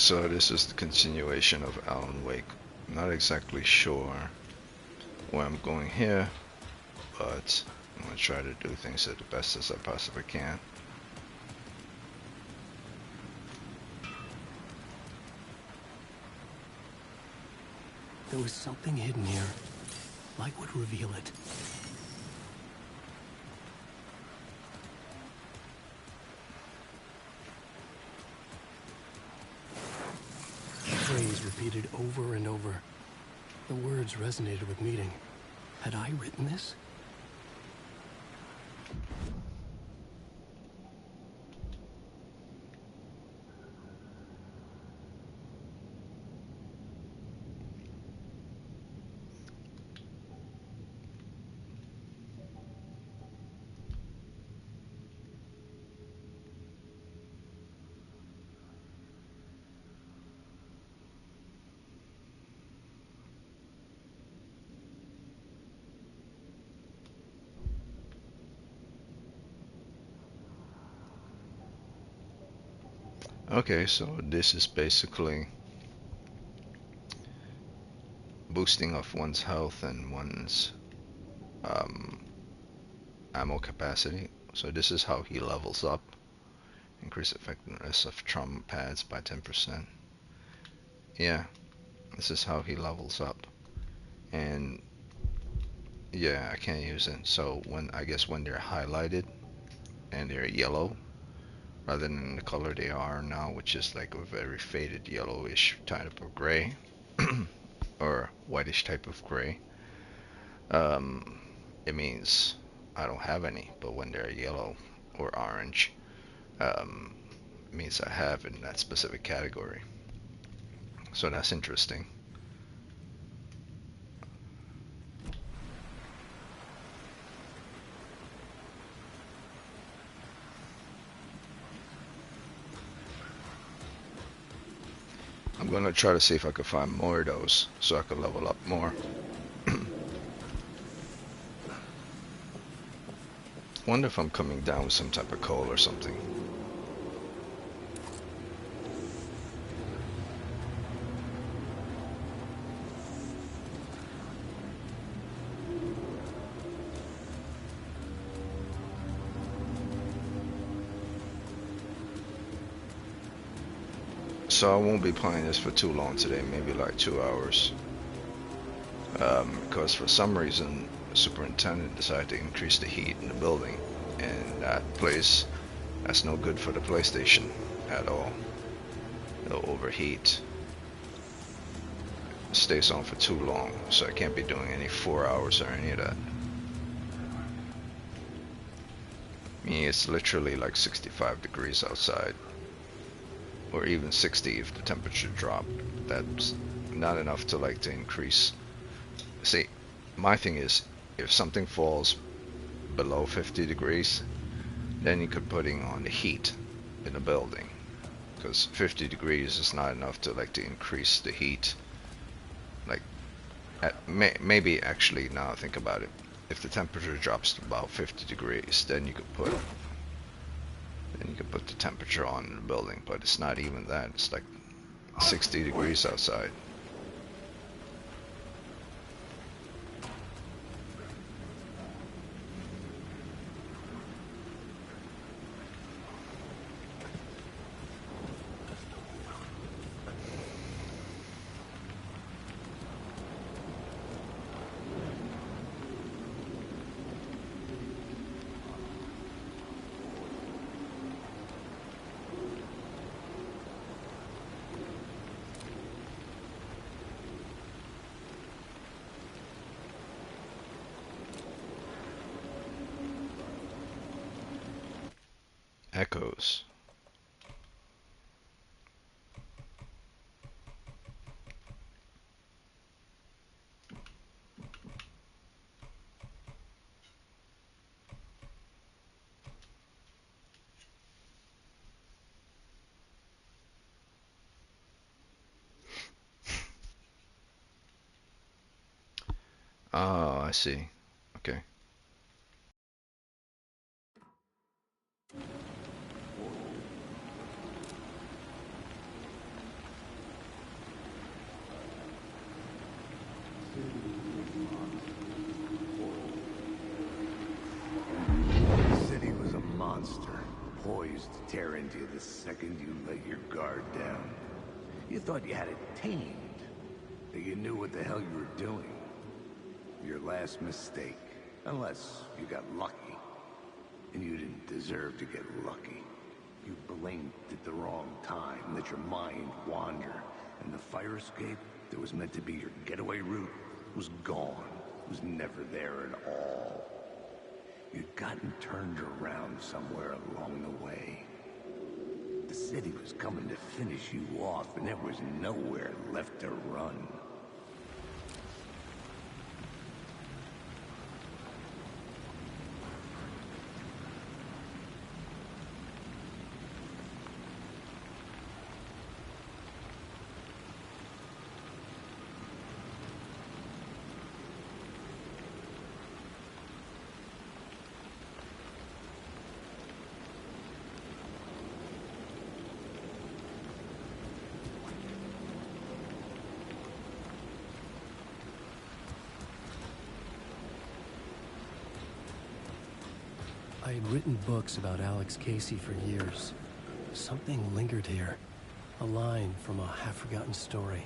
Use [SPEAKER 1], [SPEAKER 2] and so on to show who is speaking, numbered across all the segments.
[SPEAKER 1] So this is the continuation of Alan Wake. I'm not exactly sure where I'm going here, but I'm gonna try to do things as the best as I possibly can.
[SPEAKER 2] There was something hidden here. Light would reveal it. Phrase repeated over and over. The words resonated with meaning. Had I written this?
[SPEAKER 1] Okay, so this is basically boosting of one's health and one's um, ammo capacity. So this is how he levels up. Increase effectiveness of trauma pads by 10%. Yeah, this is how he levels up. And yeah, I can't use it. So I guess when they're highlighted and they're yellow, rather than the color they are now, which is like a very faded yellowish type of gray, or whitish type of gray, um, it means I don't have any. But when they're yellow or orange, um, it means I have in that specific category. So that's interesting. I'm gonna try to see if I can find more of those so I can level up more. Wonder if I'm coming down with some type of coal or something. So I won't be playing this for too long today, maybe like 2 hours. Because for some reason, the superintendent decided to increase the heat in the building, and that's no good for the PlayStation at all. It'll overheat. It stays on for too long, so I can't be doing any 4 hours or any of that. I mean, it's literally like 65 degrees outside, or even 60 if the temperature dropped. That's not enough to increase. See, my thing is, if something falls below 50 degrees, then you could put on the heat in the building, because 50 degrees is not enough to increase the heat. Like, maybe actually, now I think about it, if the temperature drops to about 50 degrees, then you could put the temperature on in the building. But it's not even that. It's like 60 degrees outside. Echoes. Oh, I see. Okay.
[SPEAKER 3] into you the second you let your guard down. You thought you had it tamed, that you knew what the hell you were doing. Your last mistake, unless you got lucky. And you didn't deserve to get lucky. You blinked at the wrong time, let your mind wander, and the fire escape that was meant to be your getaway route was gone, was never there at all. You'd gotten turned around somewhere along the way. The city was coming to finish you off, and there was nowhere left to run.
[SPEAKER 2] I had written books about Alex Casey for years. Something lingered here. A line from a half-forgotten story.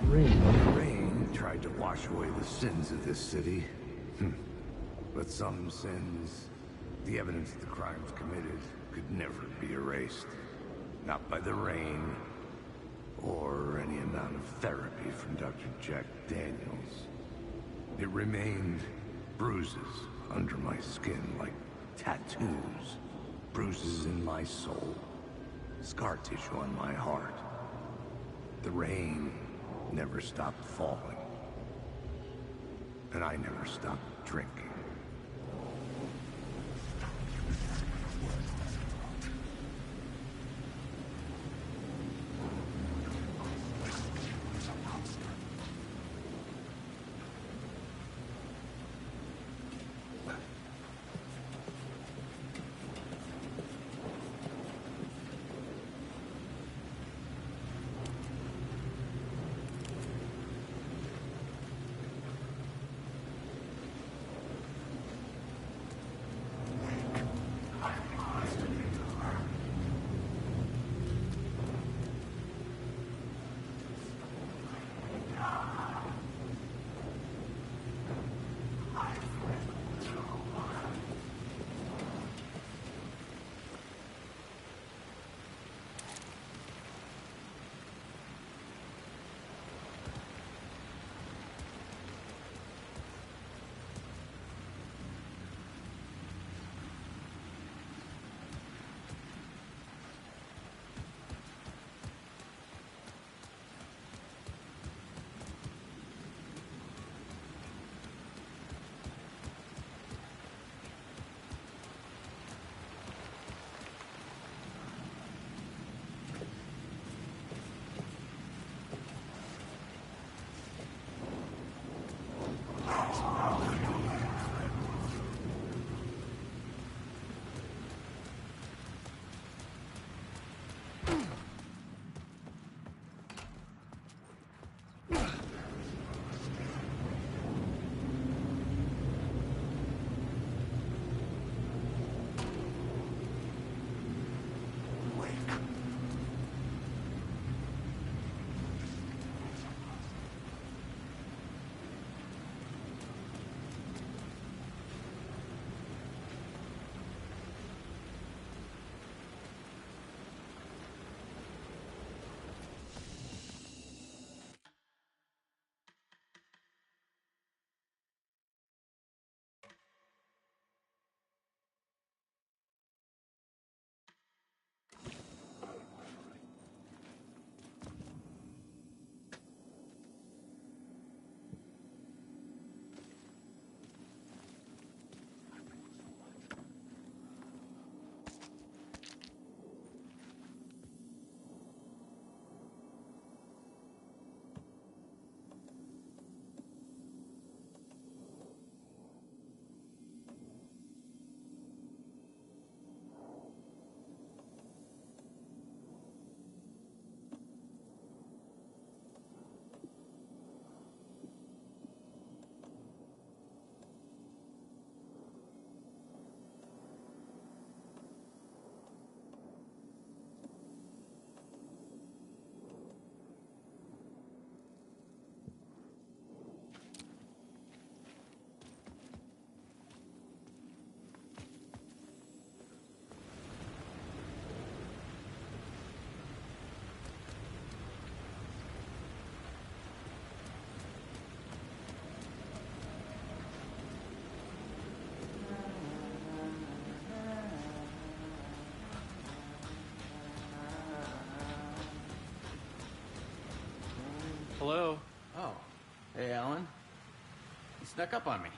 [SPEAKER 3] Rain tried to wash away the sins of this city. But some sins, the evidence of the crimes committed, could never be erased. Not by the rain, or any amount of therapy from Dr. Jack Daniels. It remained bruises under my skin, like tattoos. Bruises in my soul. Scar tissue on my heart. The rain never stopped falling. And I never stopped drinking.
[SPEAKER 2] Hello?
[SPEAKER 4] Oh. Hey, Alan. You snuck up on me.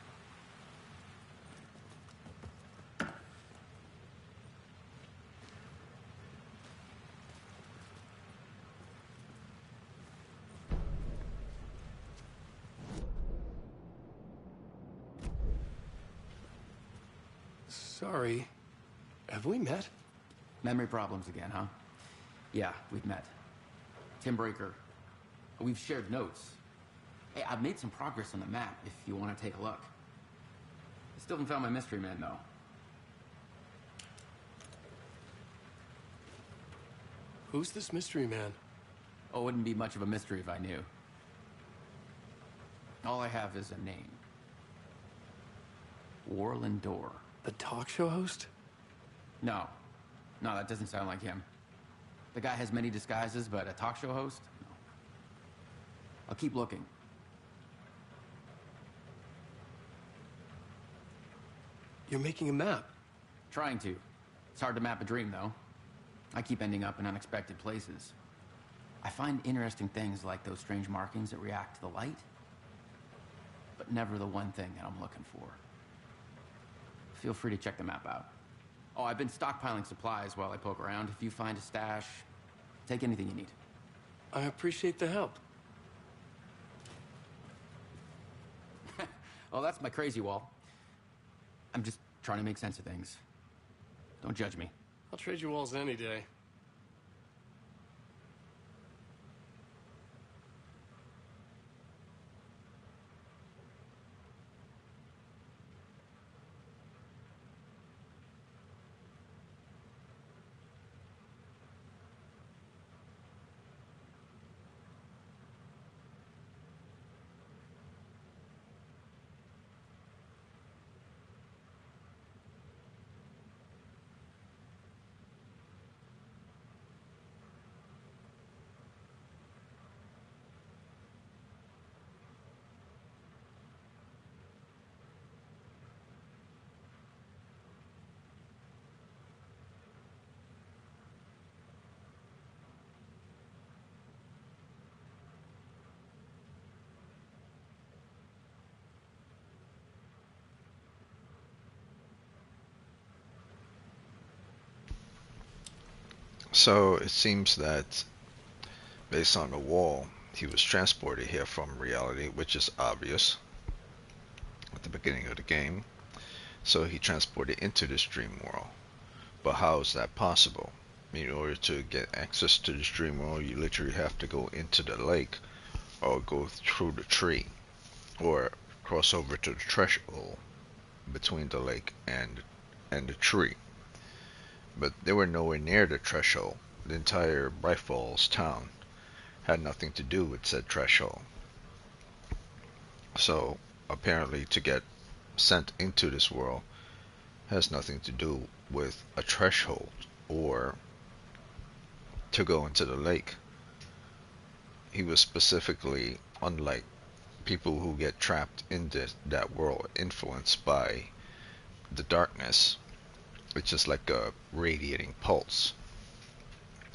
[SPEAKER 2] Sorry. Have we met?
[SPEAKER 4] Memory problems again, huh? Yeah, we've met. Tim Breaker. We've shared notes. Hey, I've made some progress on the map if you want to take a look. I still haven't found my mystery man, though.
[SPEAKER 2] Who's this mystery man?
[SPEAKER 4] Oh, it wouldn't be much of a mystery if I knew. All I have is a name. Warland Door.
[SPEAKER 2] The talk show host?
[SPEAKER 4] No. No, that doesn't sound like him. The guy has many disguises, but a talk show host? No. I'll keep looking.
[SPEAKER 2] You're making a map.
[SPEAKER 4] Trying to. It's hard to map a dream, though. I keep ending up in unexpected places. I find interesting things like those strange markings that react to the light, but never the one thing that I'm looking for. Feel free to check the map out. Oh, I've been stockpiling supplies while I poke around. If you find a stash, take anything you need.
[SPEAKER 2] I appreciate the help.
[SPEAKER 4] Oh, that's my crazy wall. I'm just trying to make sense of things. Don't judge me.
[SPEAKER 2] I'll trade you walls any day.
[SPEAKER 1] So it seems that based on the wall, he was transported here from reality, which is obvious at the beginning of the game. So he transported into this dream world. But how is that possible? In order to get access to this dream world, you literally have to go into the lake or go through the tree or cross over to the threshold between the lake and the tree. But they were nowhere near the threshold. The entire Bright Falls town had nothing to do with said threshold. So apparently to get sent into this world has nothing to do with a threshold or to go into the lake. He was specifically, unlike people who get trapped in that world, influenced by the darkness, which is like a radiating pulse.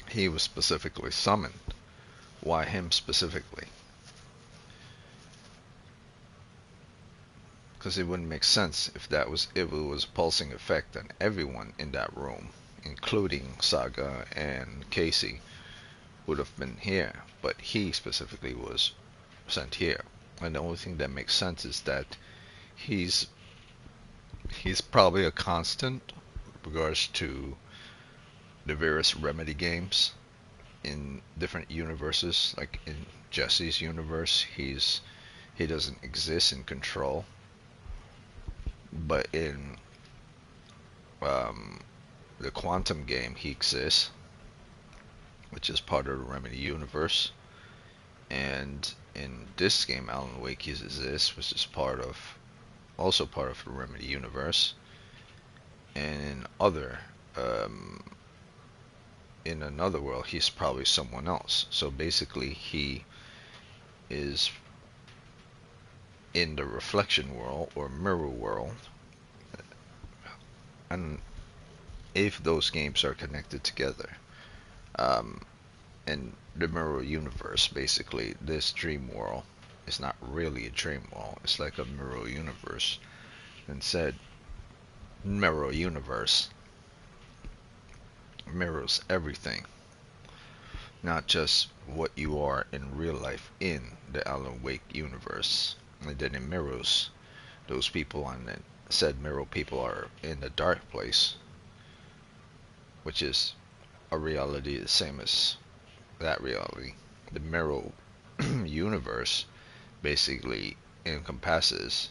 [SPEAKER 1] He was specifically summoned. Why him specifically? Because it wouldn't make sense if it was a pulsing effect on everyone in that room, including Saga and Casey, would have been here, but he specifically was sent here. And the only thing that makes sense is that he's probably a constant with regards to the various Remedy games in different universes. Like in Jesse's universe, he doesn't exist in Control, but in the Quantum game he exists, which is part of the Remedy universe. And in this game, Alan Wake exists, which is also part of the Remedy universe. And in another world, he's probably someone else. So basically, he is in the reflection world or mirror world. And if those games are connected together, in the mirror universe, basically, this dream world is not really a dream world. It's like a mirror universe. And said mirror universe mirrors everything, not just what you are in real life in the Alan Wake universe. And then it mirrors those people on it. Said mirror people are in the dark place, which is a reality the same as that reality. The mirror universe basically encompasses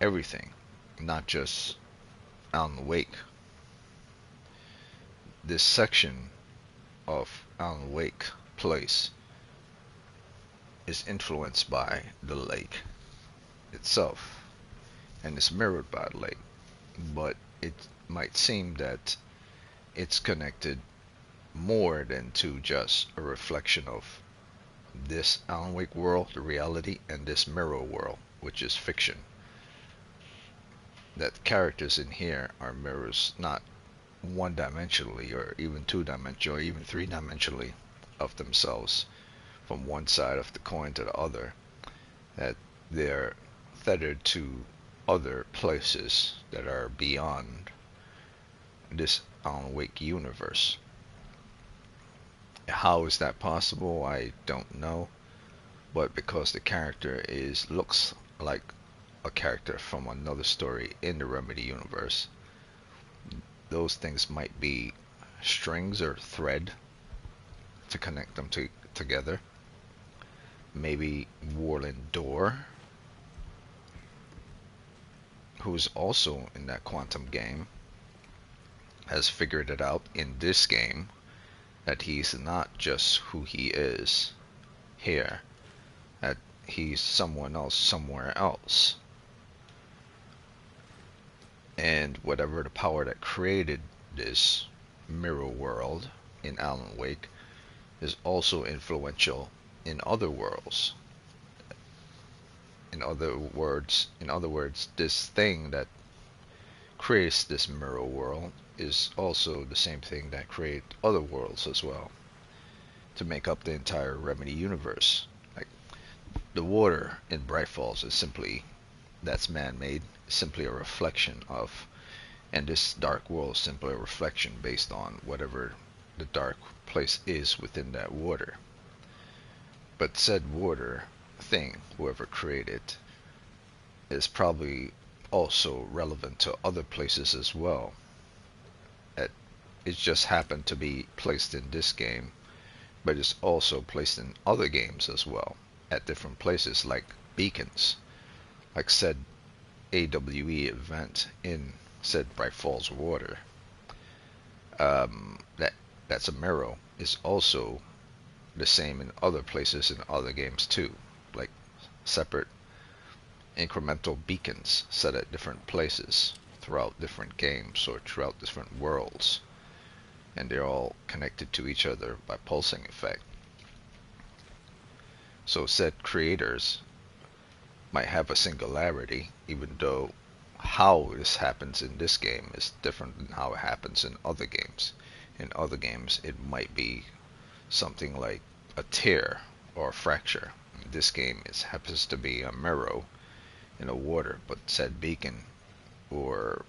[SPEAKER 1] everything, not just Alan Wake. This section of Alan Wake place is influenced by the lake itself and is mirrored by the lake, but it might seem that it's connected more than to just a reflection of this Alan Wake world, the reality, and this mirror world, which is fiction. That characters in here are mirrors, not one dimensionally or even two dimensional or even three dimensionally of themselves from one side of the coin to the other, that they're tethered to other places that are beyond this Alan Wake universe. How is that possible? I don't know, but because the character looks like a character from another story in the Remedy universe, those things might be strings or thread to connect them together. Maybe Warland Door, who's also in that quantum game, has figured it out in this game that he's not just who he is here, that he's someone else somewhere else. And whatever the power that created this mirror world in Alan Wake is also influential in other worlds. In other words, this thing that creates this mirror world is also the same thing that creates other worlds as well, to make up the entire Remedy universe. Like the water in Bright Falls is simply, that's man-made, simply a reflection of, and this dark world is simply a reflection based on whatever the dark place is within that water. But said water thing, whoever created, is probably also relevant to other places as well. It just happened to be placed in this game, but it's also placed in other games as well, at different places, like beacons, like said AWE event in said Bright Falls water. That's a mirror is also the same in other places in other games too, like separate incremental beacons set at different places throughout different games or throughout different worlds, and they're all connected to each other by pulsing effect. So said creators might have a singularity, even though how this happens in this game is different than how it happens in other games. In other games, it might be something like a tear or a fracture. In this game, it happens to be a mirror in the water, but said beacon or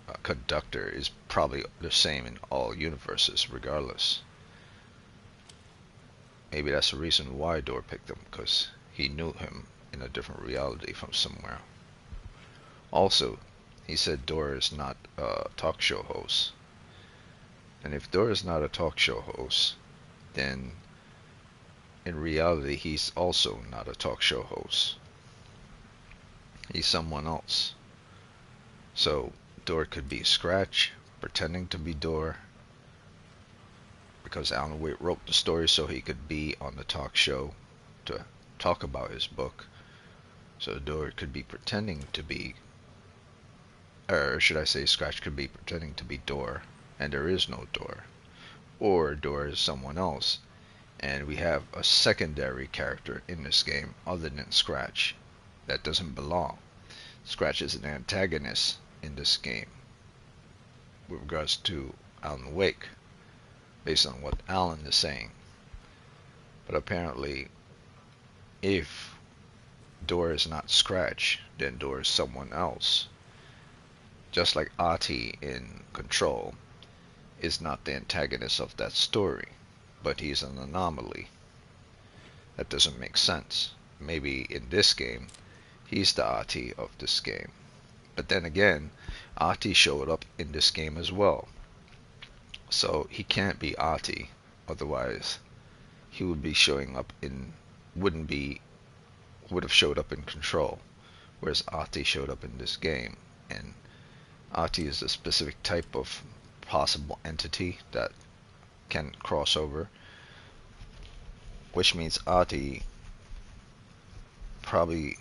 [SPEAKER 1] a conductor is probably the same in all universes regardless. Maybe that's the reason why Dor picked him, because he knew him in a different reality from somewhere. Also, he said Dor is not a talk show host. And if Dor is not a talk show host, then in reality he's also not a talk show host. He's someone else. So Dor could be Scratch, pretending to be Dor, because Alan Wake wrote the story so he could be on the talk show to talk about his book. So Dor could be pretending to be, or should I say Scratch could be pretending to be Dor, and there is no Dor. Or Dor is someone else, and we have a secondary character in this game other than Scratch that doesn't belong. Scratch is an antagonist in this game with regards to Alan Wake, based on what Alan is saying. But apparently, if Door is not Scratch, then Door is someone else. Just like Ati in Control is not the antagonist of that story, but he's an anomaly. That doesn't make sense. Maybe in this game, he's the Ati of this game. But then again, Ati showed up in this game as well. So he can't be Ati, otherwise he would be showing up in wouldn't be would have showed up in Control, whereas Ati showed up in this game. And Ati is a specific type of possible entity that can cross over, which means Ati probably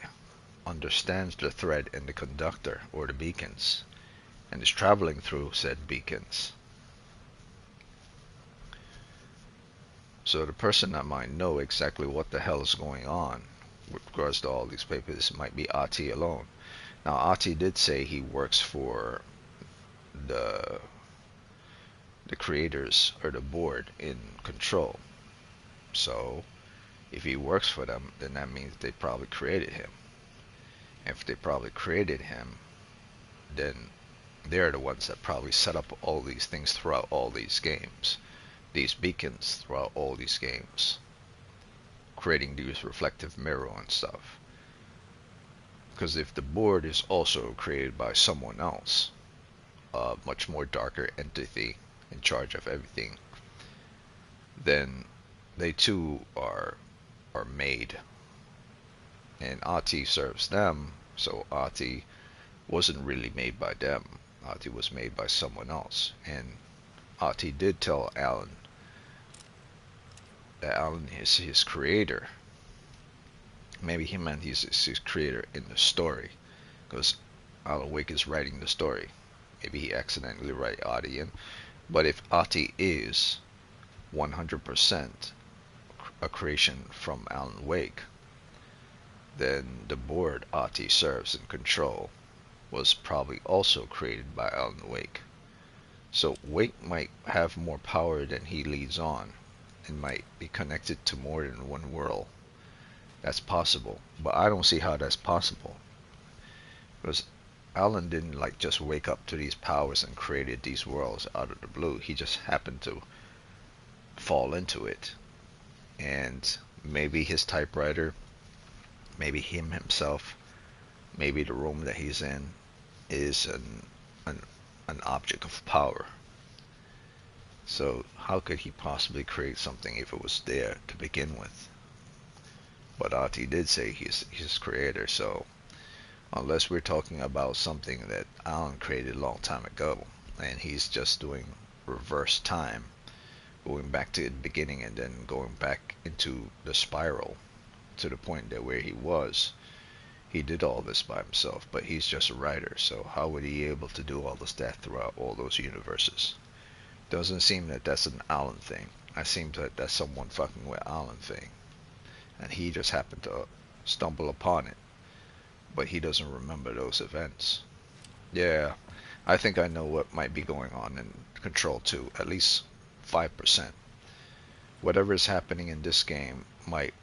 [SPEAKER 1] understands the thread in the conductor or the beacons and is traveling through said beacons. So the person that might know exactly what the hell is going on with regards to all these papers might be Ati alone. Now Ati did say he works for the creators or the board in Control. So if he works for them, then that means they probably created him. If they probably created him, then they're the ones that probably set up all these things throughout all these games, these beacons throughout all these games, creating these reflective mirror and stuff. Because if the board is also created by someone else, a much more darker entity in charge of everything, then they too are made. And Ati serves them, so Ati wasn't really made by them. Ati was made by someone else. And Ati did tell Alan that Alan is his creator. Maybe he meant he's his creator in the story, because Alan Wake is writing the story. Maybe he accidentally write Ati in. But if Ati is 100% a creation from Alan Wake, then the board Ati serves in Control was probably also created by Alan Wake. So Wake might have more power than he leads on, and might be connected to more than one world. That's possible, but I don't see how that's possible, because Alan didn't like just wake up to these powers and created these worlds out of the blue. He just happened to fall into it, and maybe his typewriter, maybe him himself, maybe the room that he's in is an object of power. So how could he possibly create something if it was there to begin with? But Ati did say he's creator, so unless we're talking about something that Alan created a long time ago, and he's just doing reverse time, going back to the beginning and then going back into the spiral to the point that where he was, he did all this by himself, but he's just a writer, so how would he be able to do all this stuff throughout all those universes? Doesn't seem that that's an Alan thing. I seem that that's someone fucking with Alan thing, and he just happened to stumble upon it, but he doesn't remember those events. Yeah, I think I know what might be going on in Control 2, at least 5%. Whatever is happening in this game might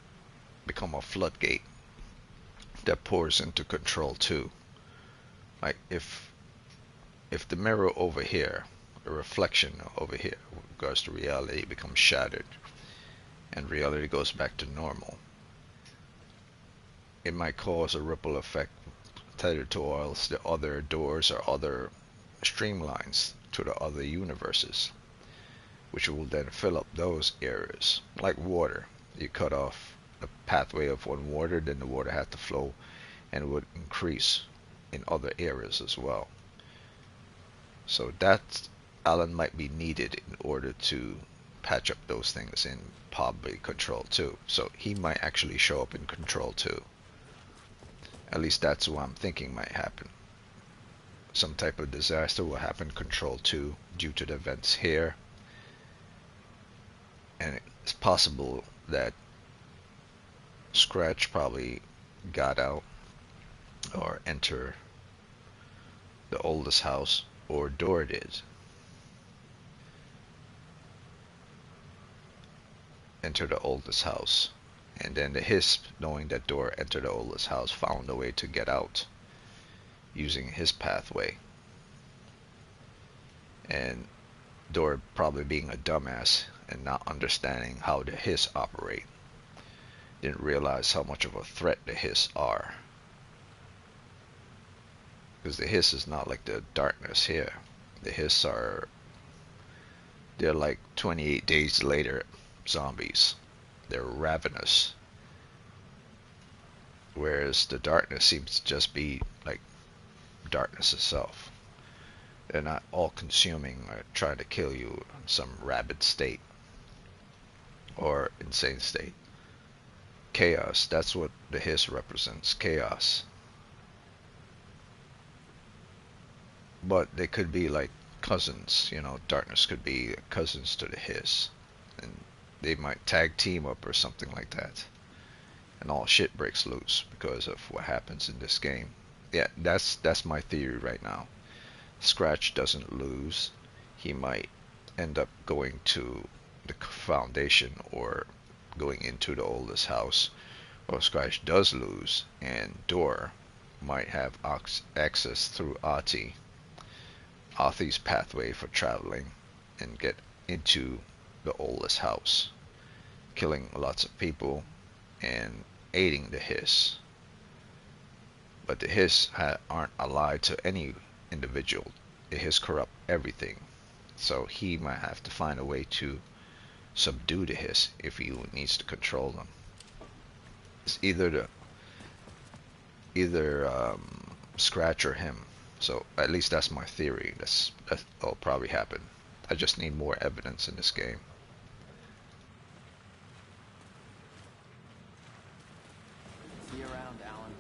[SPEAKER 1] become a floodgate that pours into Control 2. Like if the mirror over here, the reflection over here with regards to reality becomes shattered and reality goes back to normal, it might cause a ripple effect tethered to all the other doors or other streamlines to the other universes, which will then fill up those areas. Like water, you cut off the pathway of one water, then the water had to flow and would increase in other areas as well. So that Alan might be needed in order to patch up those things in probably Control 2. So he might actually show up in Control 2. At least that's what I'm thinking might happen. Some type of disaster will happen in Control 2 due to the events here. And it's possible that Scratch probably got out or enter the oldest house, or Door did. enter the oldest house. And then the Hiss, knowing that Door entered the oldest house, found a way to get out using his pathway. And Door, probably being a dumbass and not understanding how the Hiss operate, didn't realize how much of a threat the Hiss are. Because the Hiss is not like the darkness here. The Hiss they're like 28 days later zombies. They're ravenous. Whereas the darkness seems to just be like darkness itself. They're not all consuming or trying to kill you in some rabid state or insane state. Chaos, that's what the Hiss represents, chaos. But they could be like cousins, darkness could be cousins to the Hiss. And they might tag team up or something like that. And all shit breaks loose because of what happens in this game. Yeah, that's my theory right now. Scratch doesn't lose. He might end up going to the foundation or going into the oldest house. Or Scratch does lose, and Door might have access through Ati's pathway for traveling, and get into the oldest house, killing lots of people and aiding the Hiss. But the Hiss aren't allied to any individual. The Hiss corrupt everything. So he might have to find a way to subdue the Hiss if he needs to control them. It's either Scratch or him. So at least that's my theory. That'll probably happen. I just need more evidence in this game.
[SPEAKER 4] See you around, Alan.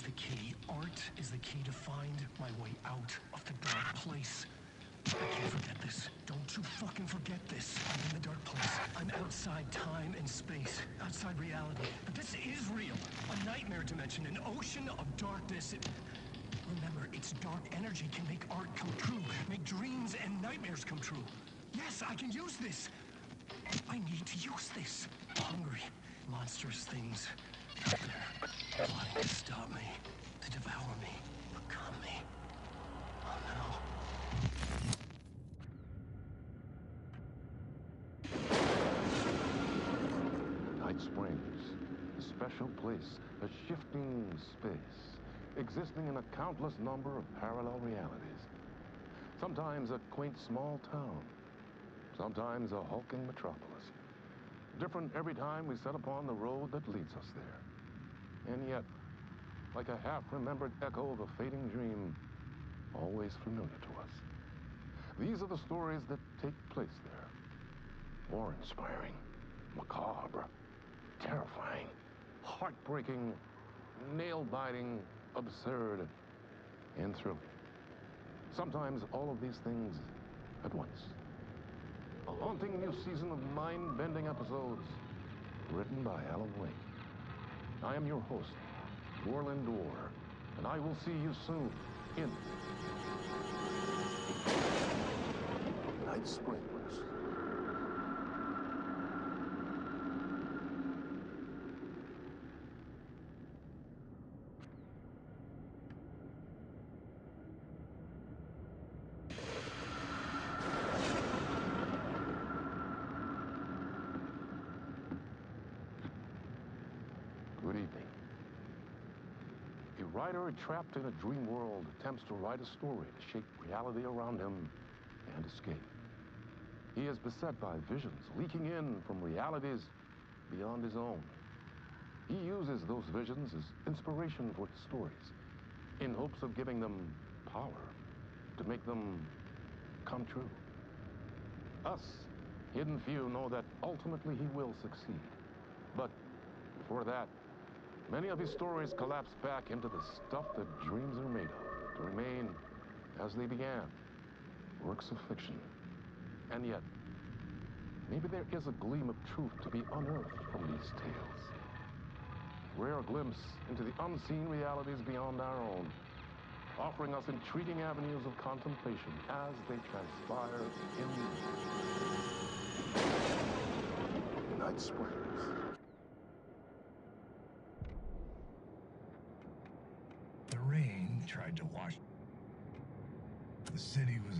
[SPEAKER 2] the key. Art is the key to find my way out of the dark place. I can't forget this. Don't you fucking forget this. I'm in the dark place. I'm outside time and space. Outside reality. But this is real. A nightmare dimension. An ocean of darkness. Remember, its dark energy can make art come true. Make dreams and nightmares come true. Yes, I can use this. I need to use this. Hungry, monstrous things out there, plotting to stop me, to devour me, become me. Oh no.
[SPEAKER 5] Night Springs, a special place, a shifting space, existing in a countless number of parallel realities. Sometimes a quaint small town, sometimes a hulking metropolis. Different every time we set upon the road that leads us there. And yet, like a half-remembered echo of a fading dream, always familiar to us. These are the stories that take place there. Awe-inspiring, macabre, terrifying, heartbreaking, nail-biting, absurd, and thrilling. Sometimes all of these things at once. A haunting new season of mind-bending episodes written by Alan Wake. I am your host, Warland Orr, and I will see you soon in Night Springs. Good evening. A writer trapped in a dream world attempts to write a story to shape reality around him and escape. He is beset by visions leaking in from realities beyond his own. He uses those visions as inspiration for his stories, in hopes of giving them power, to make them come true. Us, hidden few, know that ultimately he will succeed. But before that, many of his stories collapse back into the stuff that dreams are made of, to remain as they began, works of fiction. And yet, maybe there is a gleam of truth to be unearthed from these tales. A rare glimpse into the unseen realities beyond our own, offering us intriguing avenues of contemplation as they transpire in Night Springs.
[SPEAKER 3] The rain tried to wash. The city was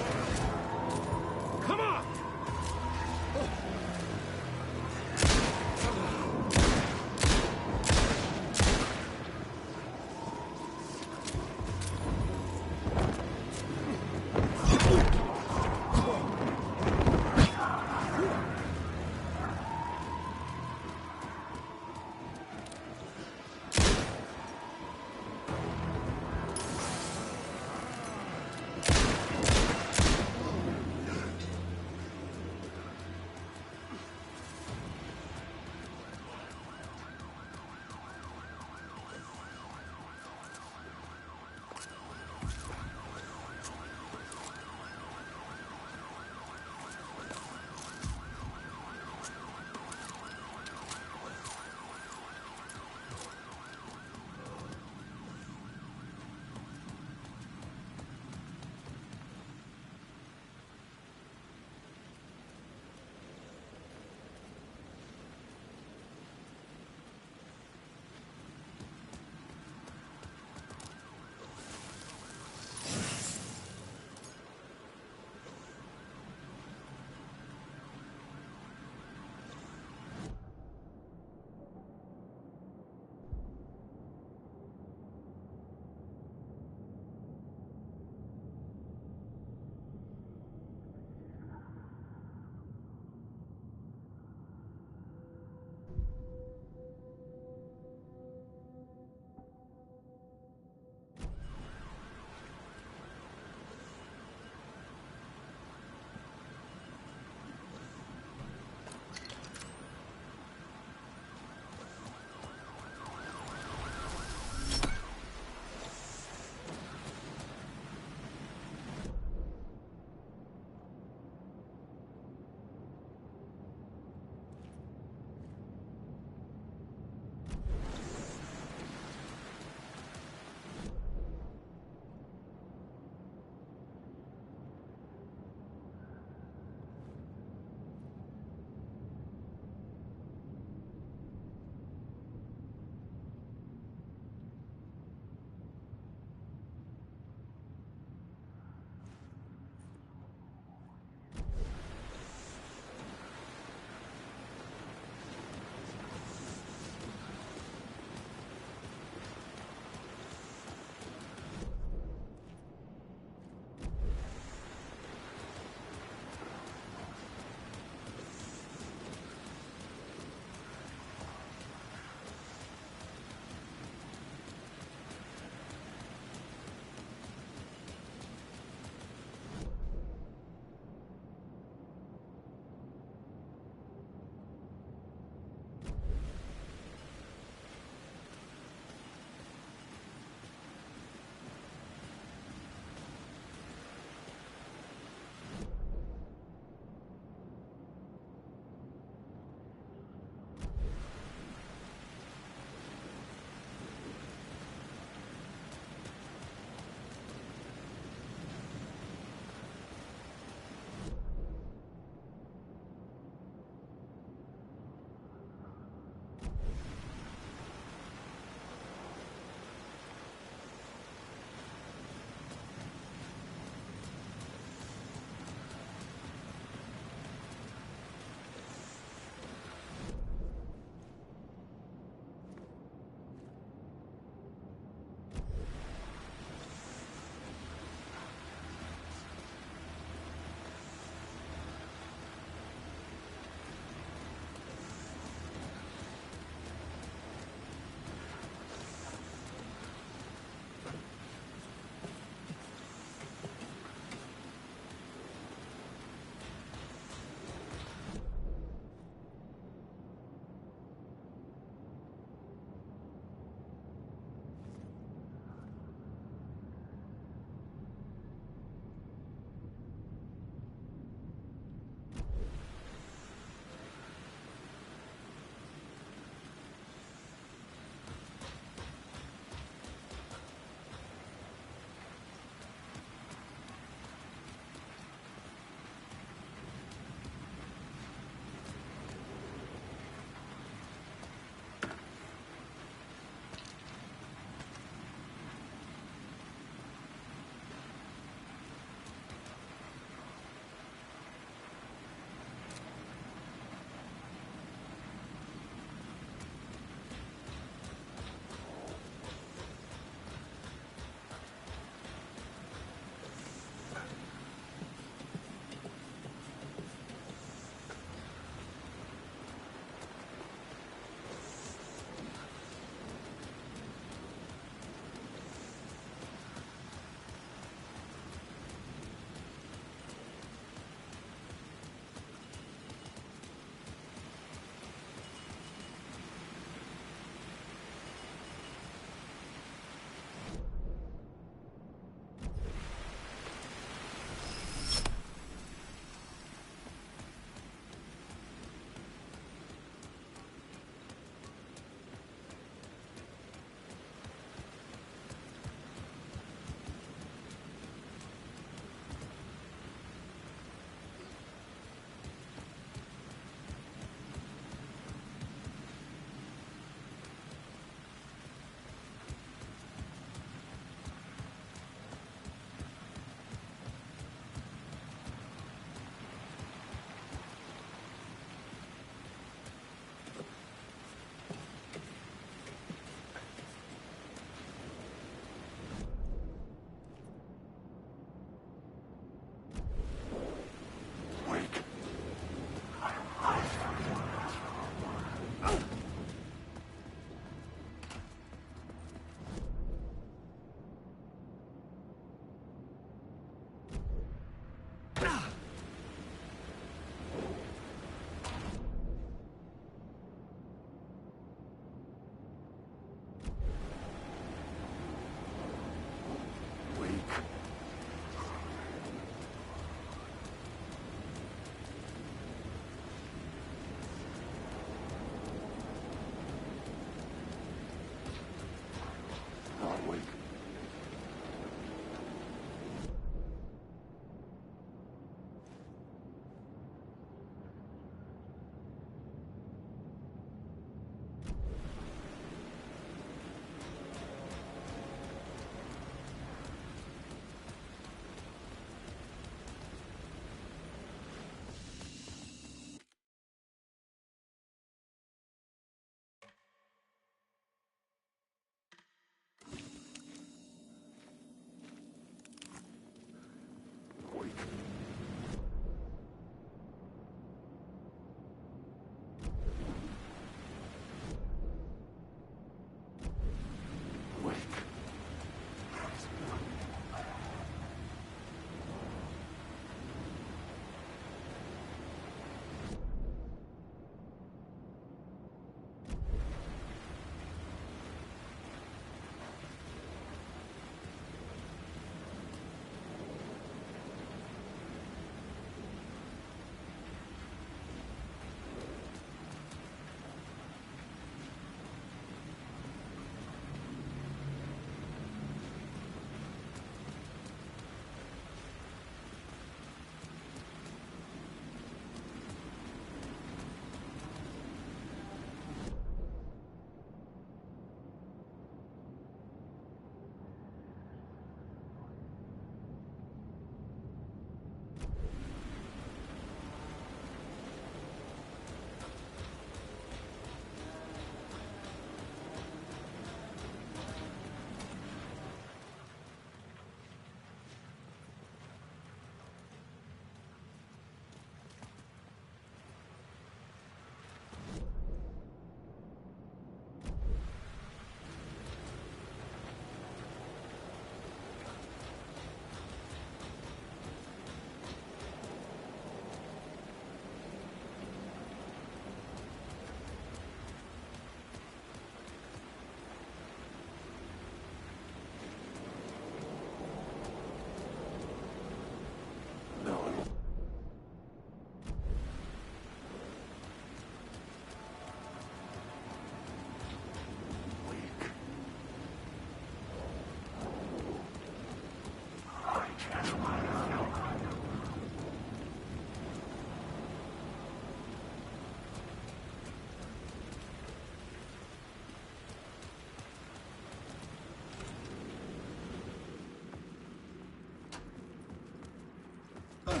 [SPEAKER 2] The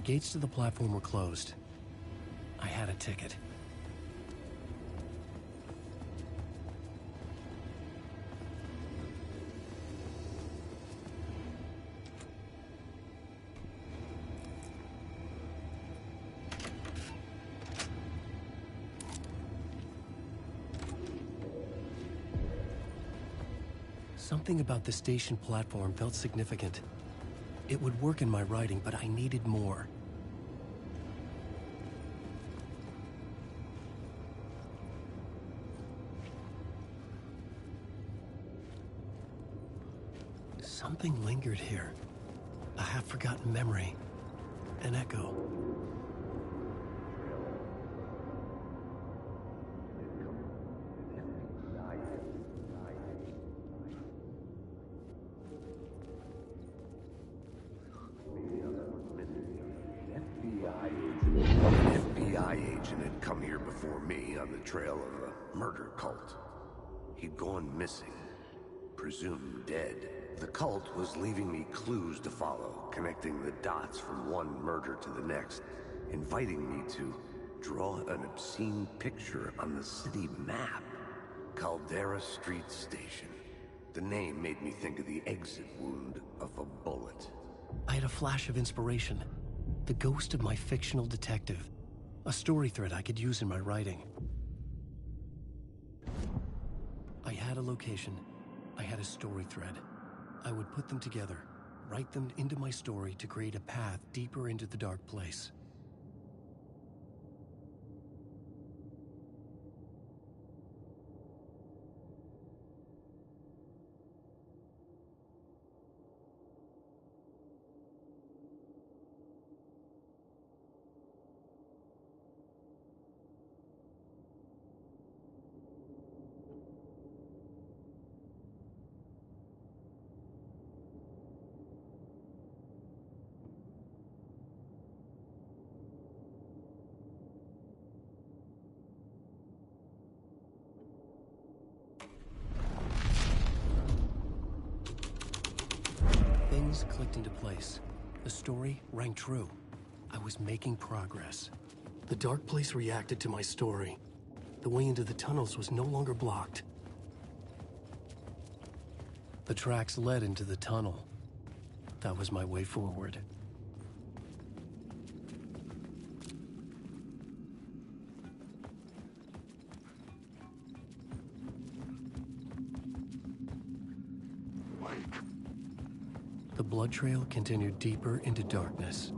[SPEAKER 2] gates to the platform were closed. I had a ticket. Something about the station platform felt significant. It would work in my writing, but I needed more. Something lingered here. A half-forgotten memory. An echo.
[SPEAKER 3] me on the trail of a murder cult. He'd gone missing, presumed dead. The cult was leaving me clues to follow, connecting the dots from one murder to the next, inviting me to draw an obscene picture on the city map. Caldera Street Station. The name made me think of the exit wound of a bullet.
[SPEAKER 2] I had a flash of inspiration. The ghost of my fictional detective. A story thread I could use in my writing. I had a location. I had a story thread. I would put them together, write them into my story to create a path deeper into the dark place. Things clicked into place. The story rang true. I was making progress. The dark place reacted to my story. The way into the tunnels was no longer blocked. The tracks led into the tunnel. That was my way forward. The blood trail continued deeper into darkness.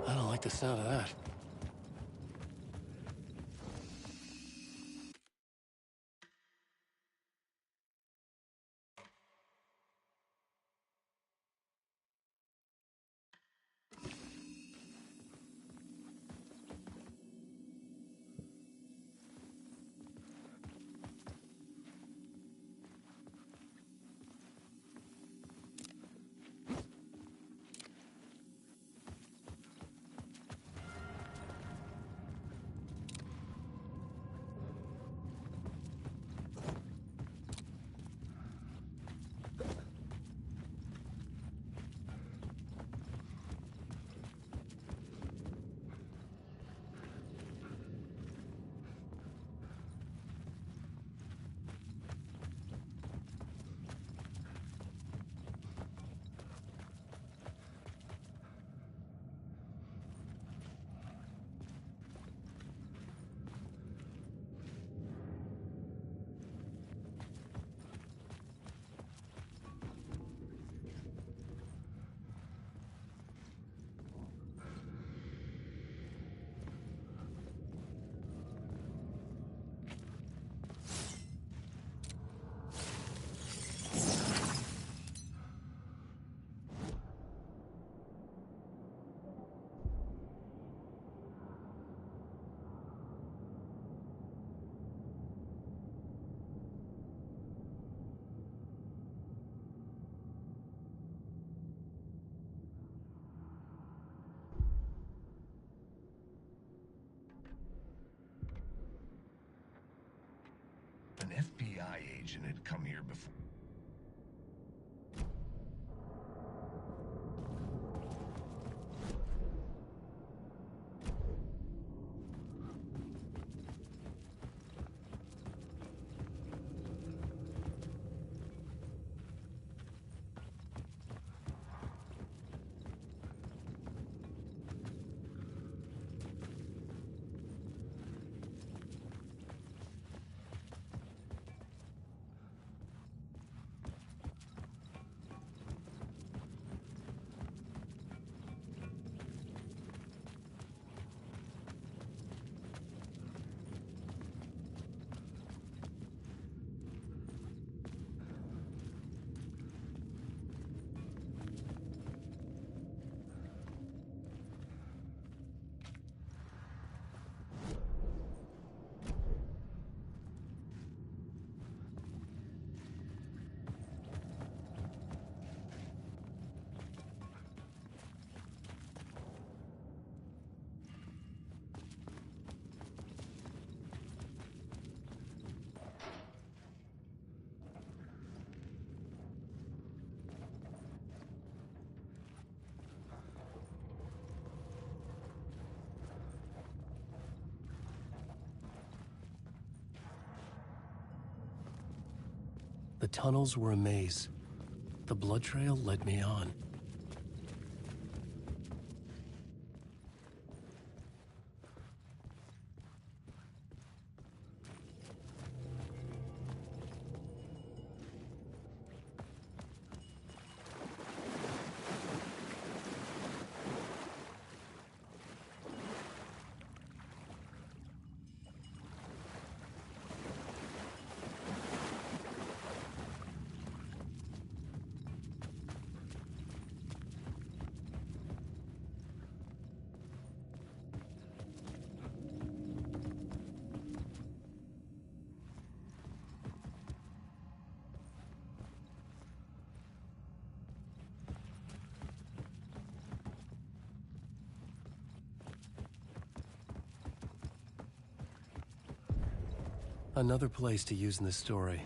[SPEAKER 2] I don't like the sound of that.
[SPEAKER 3] An FBI agent had come here before.
[SPEAKER 2] tunnels were a maze. The blood trail led me on. Another place to use in the story.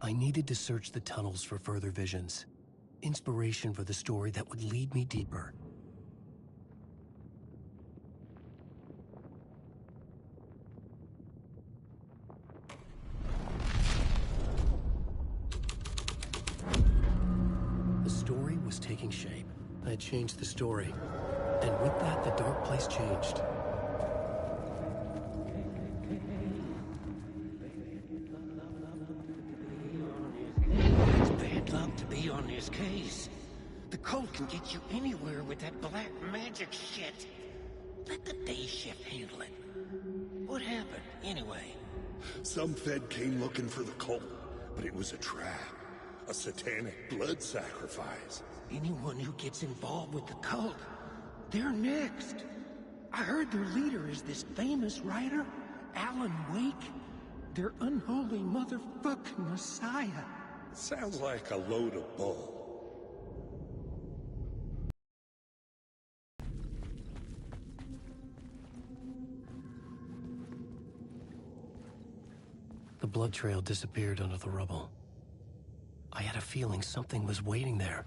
[SPEAKER 2] I needed to search the tunnels for further visions. Inspiration for the story that would lead me deeper. The story was taking shape. I had changed the story. And with that, the dark place changed.
[SPEAKER 6] On this case. The cult can get you anywhere with that black magic shit. Let the day shift handle it. What happened, anyway?
[SPEAKER 7] Some Fed came looking for the cult, but it was a trap. A satanic blood sacrifice.
[SPEAKER 6] Anyone who gets involved with the cult, they're next. I heard their leader is this famous writer, Alan Wake. Their unholy motherfucking messiah.
[SPEAKER 7] Sounds like a load of bull.
[SPEAKER 2] The blood trail disappeared under the rubble. I had a feeling something was waiting there.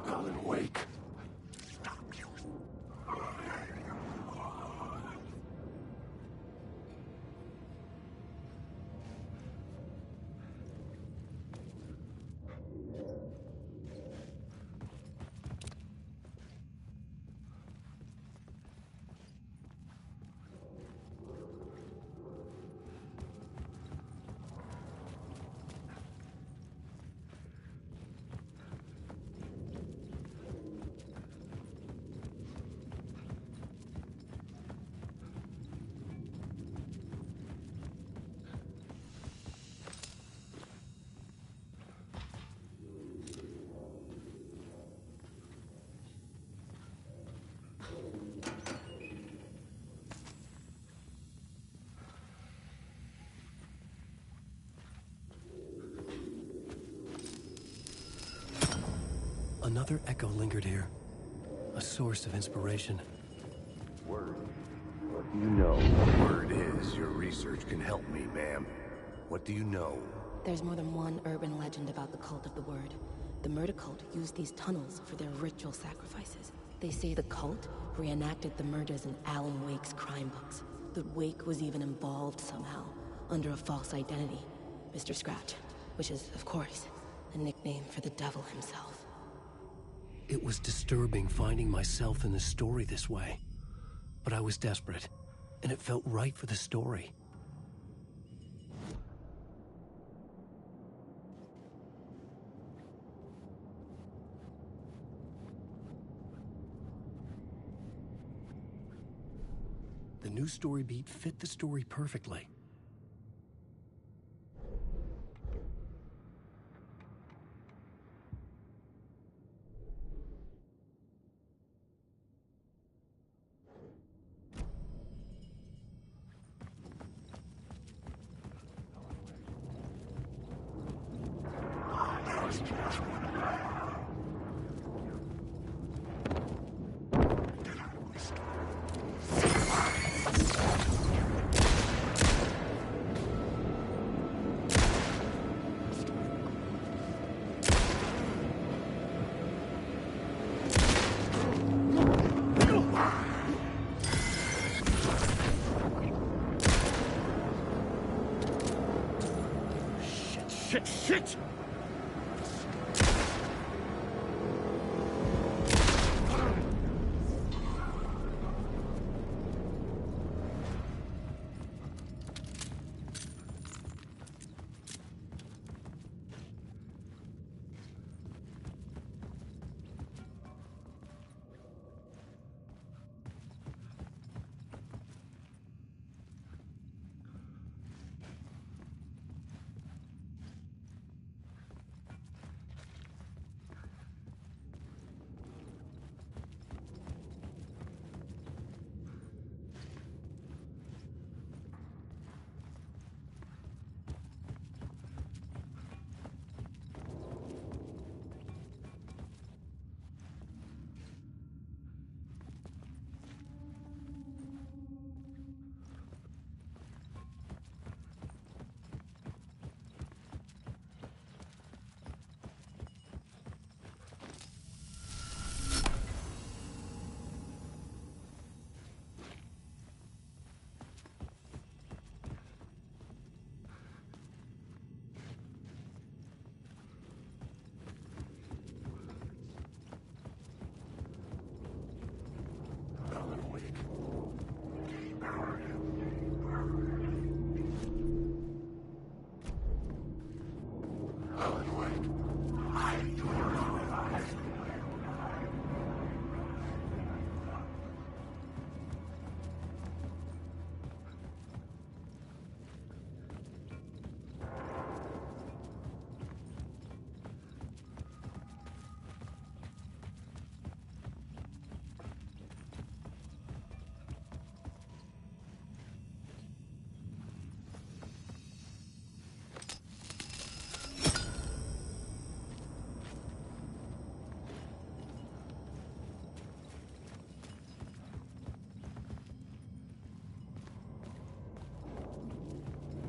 [SPEAKER 7] Alan Wake.
[SPEAKER 2] Another echo lingered here. A source of inspiration.
[SPEAKER 3] Word. What do you know? Word is your research can help me, ma'am. What do you know?
[SPEAKER 8] There's more than one urban legend about the cult of the Word. The murder cult used these tunnels for their ritual sacrifices. They say the cult reenacted the murders in Alan Wake's crime books. That Wake was even involved somehow, under a false identity. Mr. Scratch, which is, of course, a nickname for the devil himself.
[SPEAKER 2] It was disturbing finding myself in the story this way. But I was desperate, and it felt right for the story. The new story beat fit the story perfectly.
[SPEAKER 6] Shit!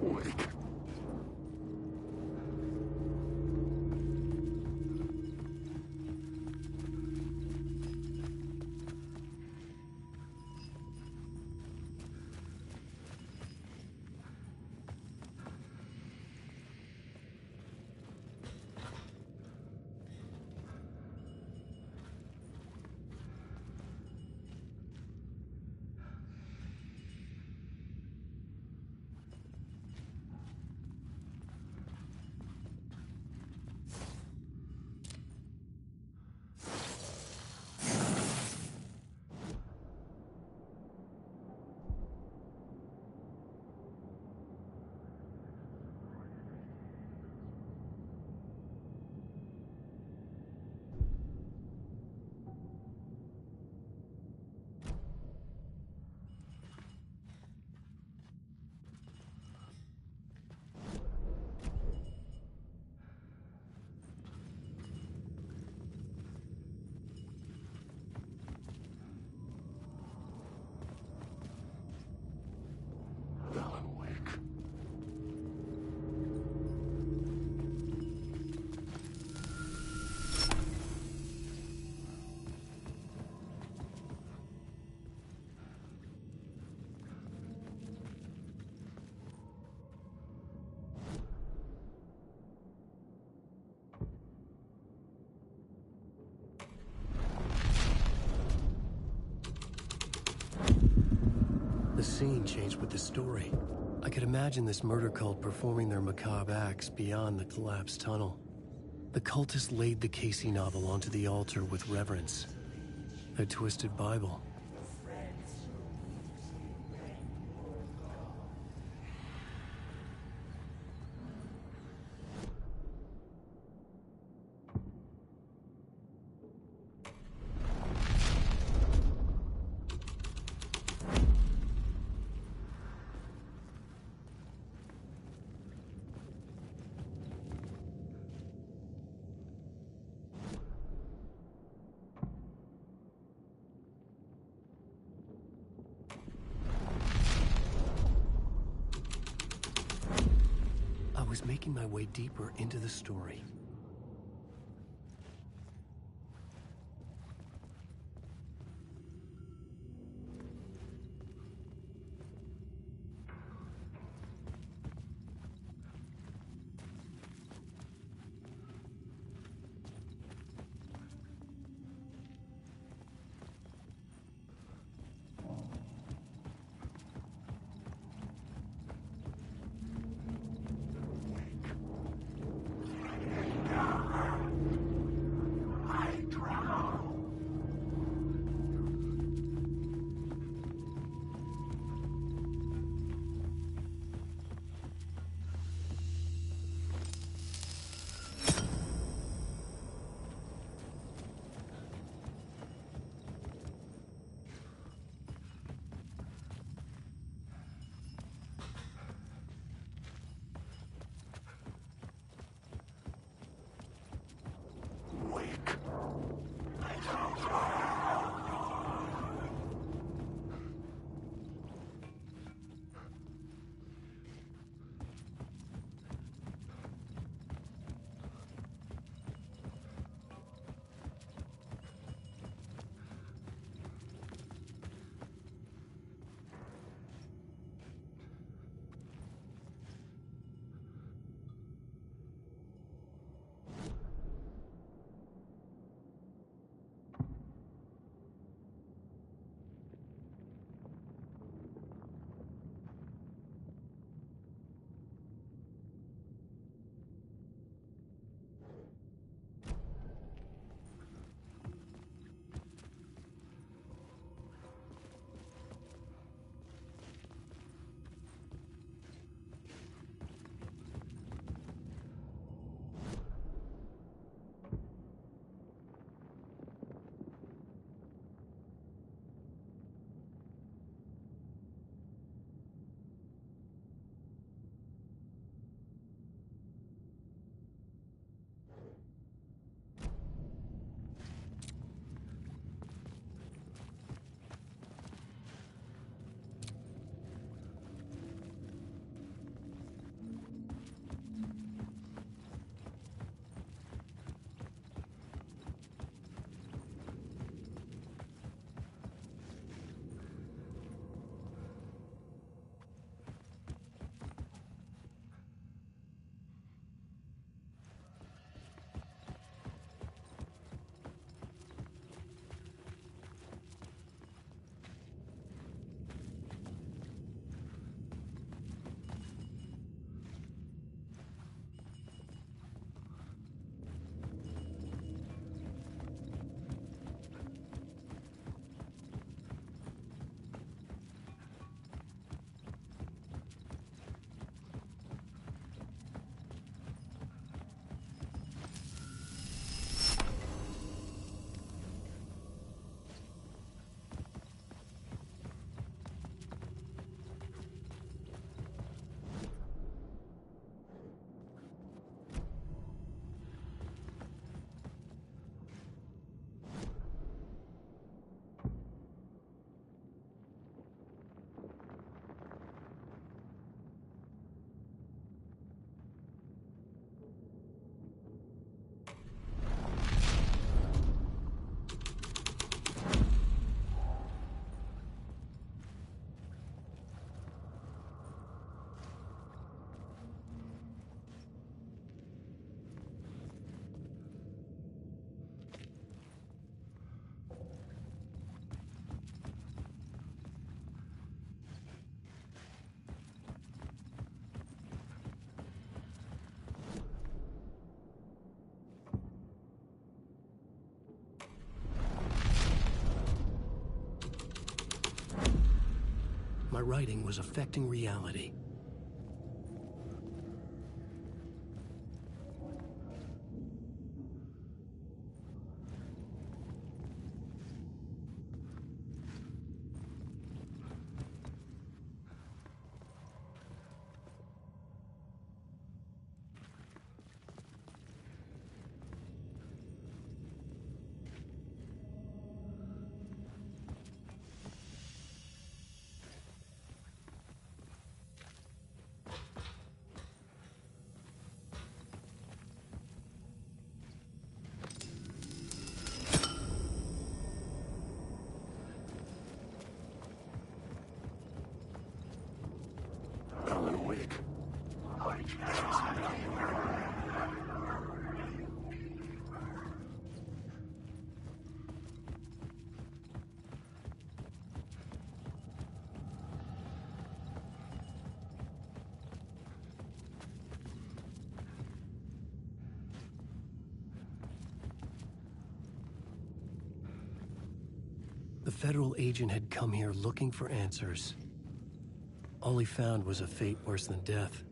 [SPEAKER 7] Wake. Alan Wake.
[SPEAKER 2] The scene changed with the story. I could imagine this murder cult performing their macabre acts beyond the collapsed tunnel. The cultists laid the Casey novel onto the altar with reverence. Their twisted Bible. I was making my way deeper into the story. My writing was affecting reality. The federal agent had come here looking for answers. All he found was a fate worse than death.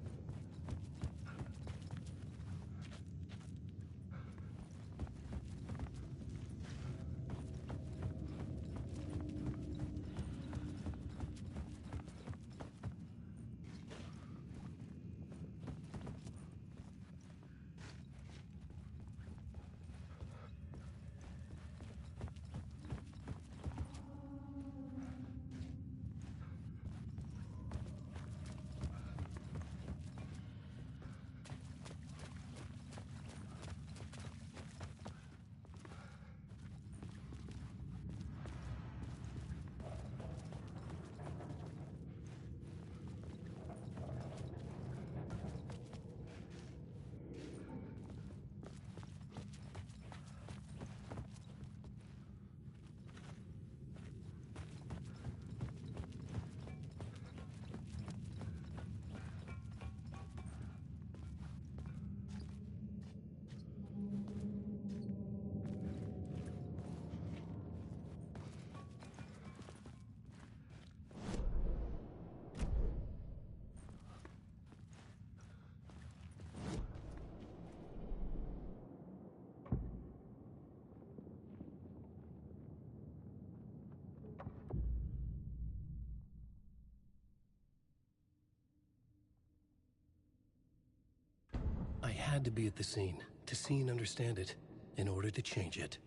[SPEAKER 2] I had to be at the scene, to see and understand it, in order to change it.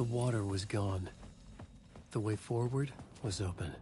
[SPEAKER 2] The water was gone. The way forward was open.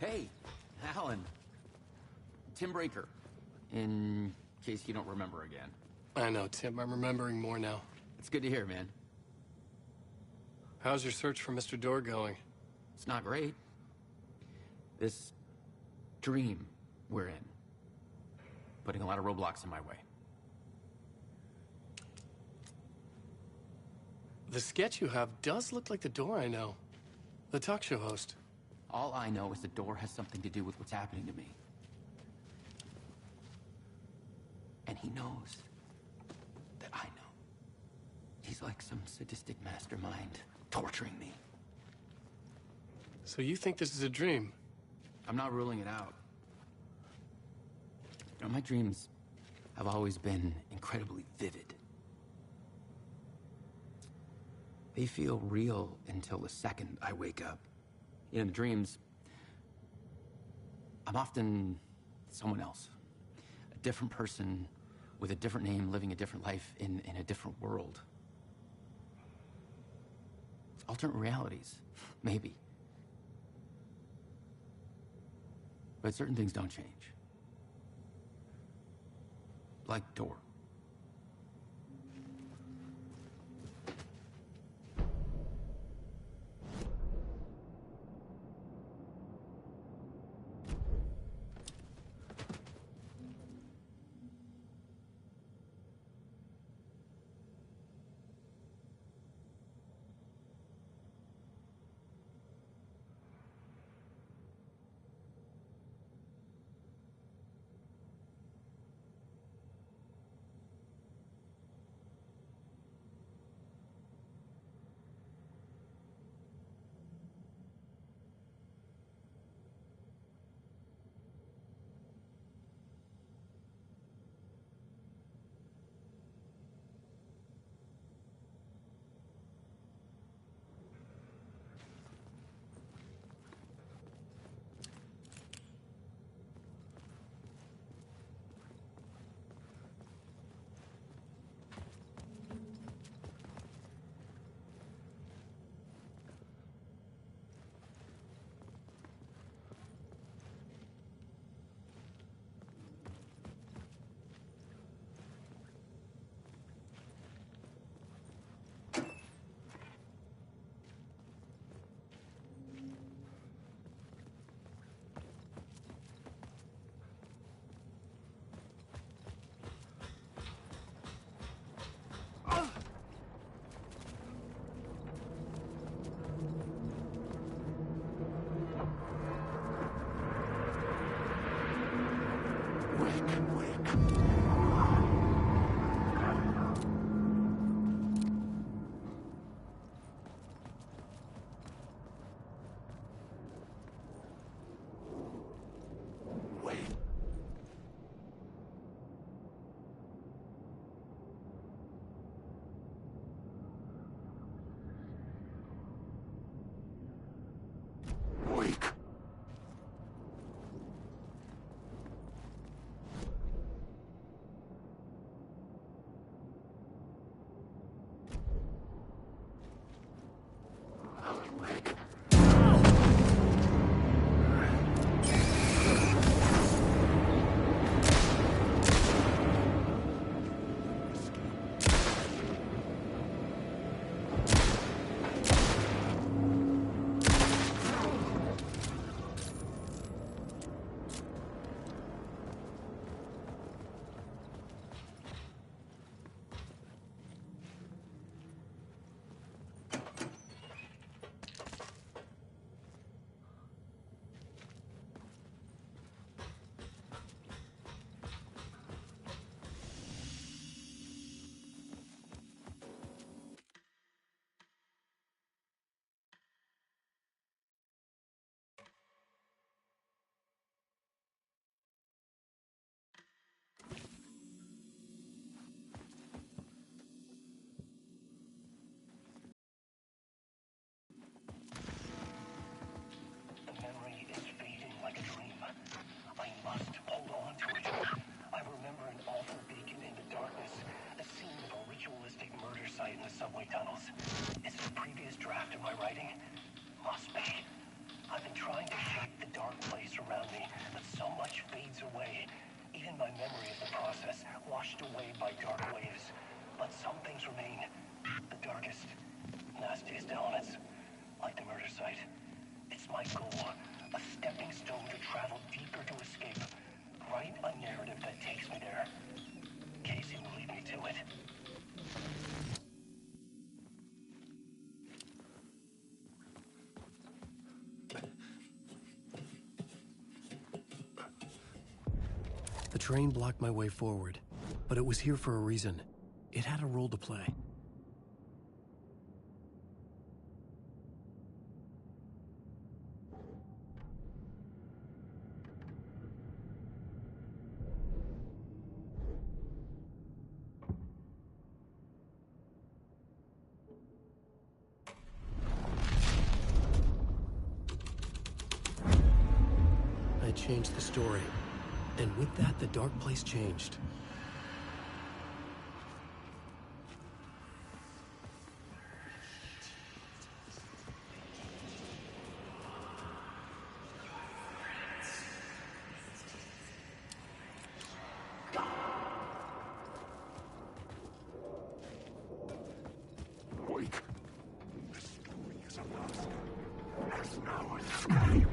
[SPEAKER 4] Hey, Alan. Tim Breaker, in case you don't remember again.
[SPEAKER 2] I know, Tim. I'm remembering more now.
[SPEAKER 4] It's good to hear, man.
[SPEAKER 2] How's your search for Mr. Door going?
[SPEAKER 4] It's not great. This dream we're in, putting a lot of roadblocks in my way.
[SPEAKER 2] The sketch you have does look like the Door I know. The talk show host.
[SPEAKER 4] All I know is the Door has something to do with what's happening to me. And he knows that I know. He's like some sadistic mastermind torturing me.
[SPEAKER 2] So you think this is a dream?
[SPEAKER 4] I'm not ruling it out. You know, my dreams have always been incredibly vivid. They feel real until the second I wake up. You know, in the dreams, I'm often someone else. A different person with a different name, living a different life in a different world. It's alternate realities, maybe. But certain things don't change. Like Door.
[SPEAKER 2] process, washed away by dark waves. But some things remain. The darkest, nastiest elements, like the murder site. It's my goal, a stepping stone to travel deeper to escape. Write a narrative that takes me there. Casey will lead me to it. The train blocked my way forward, but it was here for a reason. It had a role to play. I changed the story. And with that, the dark place changed.
[SPEAKER 7] Wake. The story is a mask. There's no escape.